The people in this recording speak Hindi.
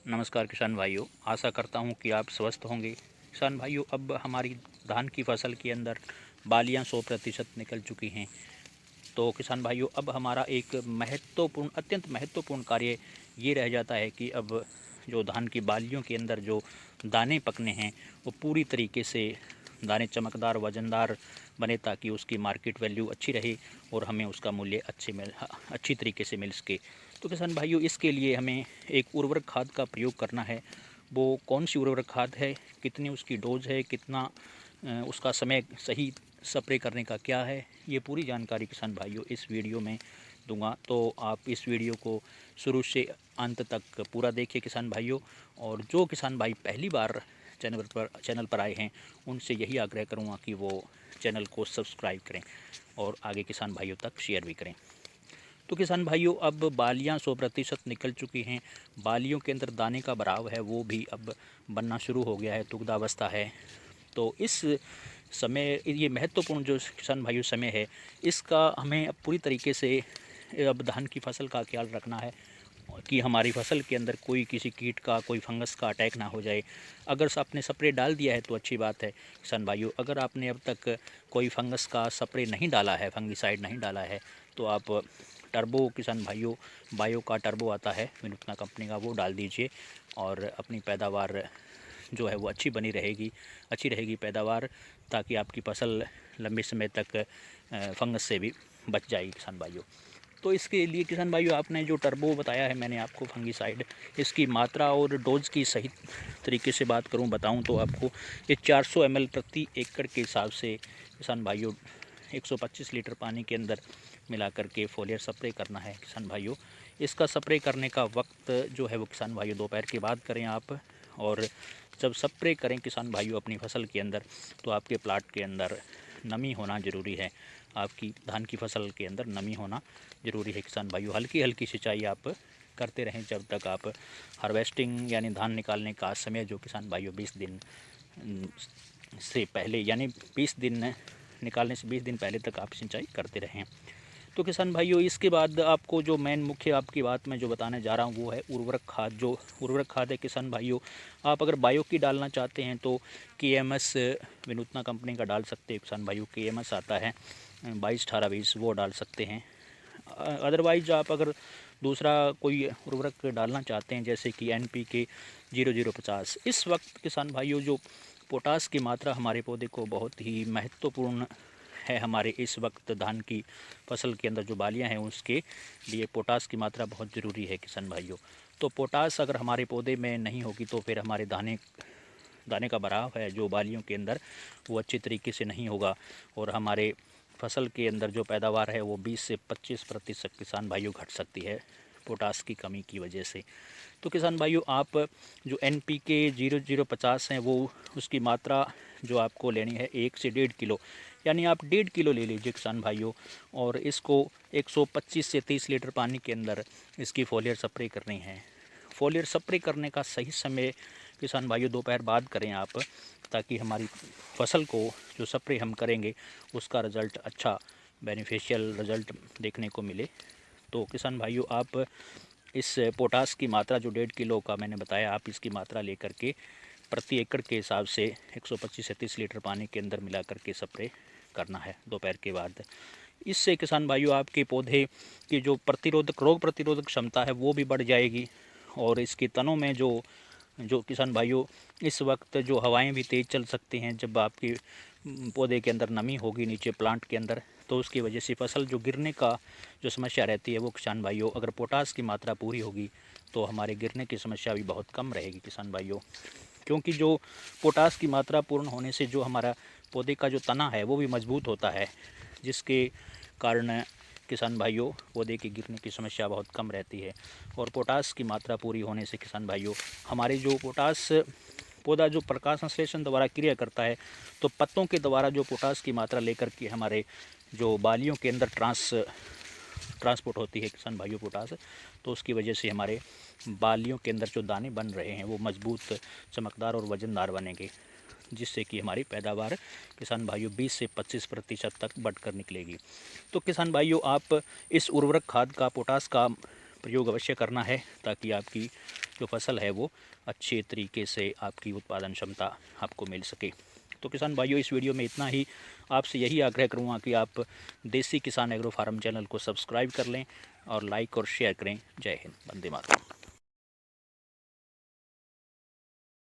नमस्कार किसान भाइयों, आशा करता हूँ कि आप स्वस्थ होंगे। किसान भाइयों, अब हमारी धान की फसल के अंदर बालियाँ 100% निकल चुकी हैं। तो किसान भाइयों, अब हमारा एक अत्यंत महत्वपूर्ण कार्य ये रह जाता है कि अब जो धान की बालियों के अंदर जो दाने पकने हैं वो पूरी तरीके से दाने चमकदार वज़नदार बने, ताकि उसकी मार्केट वैल्यू अच्छी रहे और हमें उसका मूल्य अच्छी तरीके से मिल सके। तो किसान भाइयों, इसके लिए हमें एक उर्वरक खाद का प्रयोग करना है। वो कौन सी उर्वरक खाद है, कितनी उसकी डोज है, कितना उसका समय सही स्प्रे करने का क्या है, ये पूरी जानकारी किसान भाइयों इस वीडियो में दूंगा। तो आप इस वीडियो को शुरू से अंत तक पूरा देखिए किसान भाइयों। और जो किसान भाई पहली बार चैनल पर आए हैं, उनसे यही आग्रह करूंगा कि वो चैनल को सब्सक्राइब करें और आगे किसान भाइयों तक शेयर भी करें। तो किसान भाइयों, अब बालियाँ 100% निकल चुकी हैं। बालियों के अंदर दाने का भराव है वो भी अब बनना शुरू हो गया है, दुग्धावस्था है। तो इस समय, ये महत्वपूर्ण जो किसान भाइयों समय है, इसका हमें अब पूरी तरीके से अब धान की फसल का ख्याल रखना है कि हमारी फसल के अंदर कोई किसी कीट का, कोई फंगस का अटैक ना हो जाए। अगर आपने स्प्रे डाल दिया है तो अच्छी बात है किसान भाइयों। अगर आपने अब तक कोई फंगस का स्प्रे नहीं डाला है, फंगिसाइड नहीं डाला है, तो आप टर्बो, किसान भाइयों, बायो का टर्बो आता है विनूतना कंपनी का, वो डाल दीजिए और अपनी पैदावार जो है वो अच्छी रहेगी पैदावार, ताकि आपकी फसल लंबे समय तक फंगस से भी बच जाएगी किसान भाइयों। तो इसके लिए किसान भाइयों, आपने जो टर्बो बताया है मैंने आपको फंगिसाइड, इसकी मात्रा और डोज की सही तरीके से बताऊं तो आपको ये 400 ml प्रति एकड़ के हिसाब से किसान भाइयों 125 लीटर पानी के अंदर मिला करके फोलियर स्प्रे करना है किसान भाइयों। इसका स्प्रे करने का वक्त जो है वो किसान भाइयों दोपहर के बाद करें आप। और जब स्प्रे करें किसान भाइयों अपनी फसल के अंदर, तो आपके प्लाट के अंदर नमी होना ज़रूरी है। आपकी धान की फसल के अंदर नमी होना ज़रूरी है किसान भाइयों। हल्की हल्की सिंचाई आप करते रहें जब तक आप हार्वेस्टिंग यानी धान निकालने का समय जो किसान भाइयों 20 दिन से पहले, यानी 20 दिन निकालने से 20 दिन पहले तक आप सिंचाई करते रहें। तो किसान भाइयों, इसके बाद आपको जो मुख्य आपकी बात मैं जो बताने जा रहा हूँ वो है उर्वरक खाद। जो उर्वरक खाद है किसान भाइयों, आप अगर बायो की डालना चाहते हैं तो KMS विनूतना कंपनी का डाल सकते हैं किसान भाइयों। KMS आता है 22-18-20, वो डाल सकते हैं। अदरवाइज आप अगर दूसरा कोई उर्वरक डालना चाहते हैं जैसे कि NPK 0050, इस वक्त किसान भाइयों जो पोटास की मात्रा हमारे पौधे को बहुत ही महत्वपूर्ण है, हमारे इस वक्त धान की फसल के अंदर जो बालियां हैं उसके लिए पोटास की मात्रा बहुत ज़रूरी है किसान भाइयों। तो पोटास अगर हमारे पौधे में नहीं होगी तो फिर हमारे दाने का भराव है जो बालियों के अंदर, वो अच्छी तरीके से नहीं होगा और हमारे फसल के अंदर जो पैदावार है वो 20 से 25% किसान भाइयों घट सकती है पोटास की कमी की वजह से। तो किसान भाइयों, आप जो NPK 0050 हैं वो उसकी मात्रा जो आपको लेनी है 1 से 1.5 किलो, यानी आप 1.5 किलो ले लीजिए किसान भाइयों। और इसको 125 से 30 लीटर पानी के अंदर इसकी फोलियर स्प्रे करनी है। फोलियर स्प्रे करने का सही समय किसान भाइयों दोपहर बाद करें आप, ताकि हमारी फसल को जो स्प्रे हम करेंगे उसका रिज़ल्ट अच्छा, बेनिफिशियल रिज़ल्ट देखने को मिले। तो किसान भाइयों, आप इस पोटास की मात्रा जो 1.5 किलो का मैंने बताया, आप इसकी मात्रा लेकर के प्रति एकड़ के हिसाब से 125 से 30 लीटर पानी के अंदर मिला करके स्प्रे करना है दोपहर के बाद। इससे किसान भाइयों आपके पौधे की जो रोग प्रतिरोधक क्षमता है वो भी बढ़ जाएगी। और इसके तनों में जो जो किसान भाइयों, इस वक्त जो हवाएं भी तेज़ चल सकती हैं, जब आपके पौधे के अंदर नमी होगी नीचे प्लांट के अंदर, तो उसकी वजह से फसल जो गिरने का जो समस्या रहती है वो किसान भाइयों, अगर पोटास की मात्रा पूरी होगी तो हमारे गिरने की समस्या भी बहुत कम रहेगी किसान भाइयों। क्योंकि जो पोटास की मात्रा पूर्ण होने से जो हमारा पौधे का जो तना है वो भी मजबूत होता है, जिसके कारण किसान भाइयों पौधे की गिरने की समस्या बहुत कम रहती है। और पोटास की मात्रा पूरी होने से किसान भाइयों, हमारे जो पोटास पौधा जो प्रकाश संश्लेषण द्वारा क्रिया करता है, तो पत्तों के द्वारा जो पोटास की मात्रा लेकर के हमारे जो बालियों के अंदर ट्रांसपोर्ट होती है किसान भाइयों पोटास, तो उसकी वजह से हमारे बालियों के अंदर जो दाने बन रहे हैं वो मजबूत, चमकदार और वज़नदार बनेंगे, जिससे कि हमारी पैदावार किसान भाइयों 20 से 25% तक बढ़कर निकलेगी। तो किसान भाइयों, आप इस उर्वरक खाद का, पोटास का प्रयोग अवश्य करना है, ताकि आपकी जो फसल है वो अच्छे तरीके से आपकी उत्पादन क्षमता आपको मिल सके। तो किसान भाइयों, इस वीडियो में इतना ही। आपसे यही आग्रह करूँगा कि आप देसी किसान एग्रो फार्म चैनल को सब्सक्राइब कर लें और लाइक और शेयर करें। जय हिंद, वंदे मातरम।